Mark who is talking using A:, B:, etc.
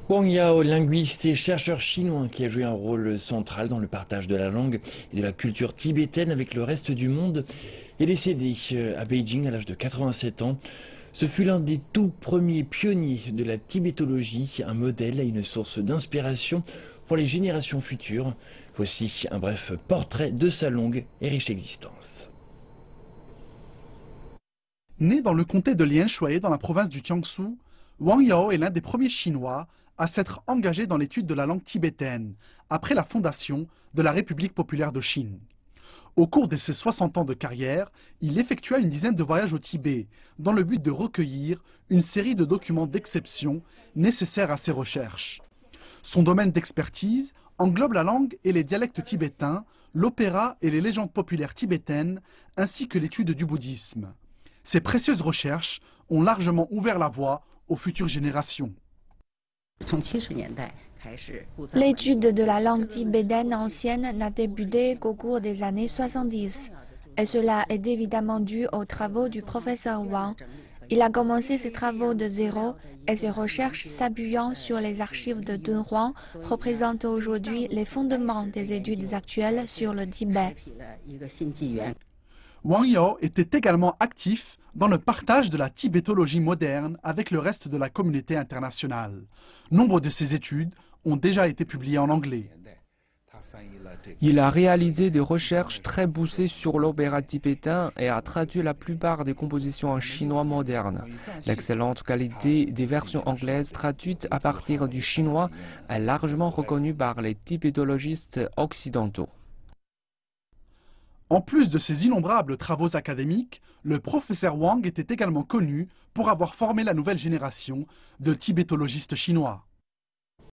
A: Wang Yao, linguiste et chercheur chinois qui a joué un rôle central dans le partage de la langue et de la culture tibétaine avec le reste du monde, est décédé à Beijing à l'âge de 87 ans. Ce fut l'un des tout premiers pionniers de la tibétologie, un modèle et une source d'inspiration pour les générations futures. Voici un bref portrait de sa longue et riche existence.
B: Né dans le comté de Lianshui dans la province du Jiangsu, Wang Yao est l'un des premiers Chinois à s'être engagé dans l'étude de la langue tibétaine après la fondation de la République populaire de Chine. Au cours de ses 60 ans de carrière, il effectua une dizaine de voyages au Tibet dans le but de recueillir une série de documents d'exception nécessaires à ses recherches. Son domaine d'expertise englobe la langue et les dialectes tibétains, l'opéra et les légendes populaires tibétaines, ainsi que l'étude du bouddhisme. Ces précieuses recherches ont largement ouvert la voie aux futures générations.
C: L'étude de la langue tibétaine ancienne n'a débuté qu'au cours des années 70. Et cela est évidemment dû aux travaux du professeur Wang. Il a commencé ses travaux de zéro et ses recherches s'appuyant sur les archives de Dunhuang représentent aujourd'hui les fondements des études actuelles sur le Tibet.
B: Wang Yao était également actif dans le partage de la tibétologie moderne avec le reste de la communauté internationale. Nombre de ses études ont déjà été publiées en anglais.
D: Il a réalisé des recherches très poussées sur l'opéra tibétain et a traduit la plupart des compositions en chinois moderne. L'excellente qualité des versions anglaises traduites à partir du chinois est largement reconnue par les tibétologistes occidentaux.
B: En plus de ses innombrables travaux académiques, le professeur Wang était également connu pour avoir formé la nouvelle génération de tibétologistes chinois.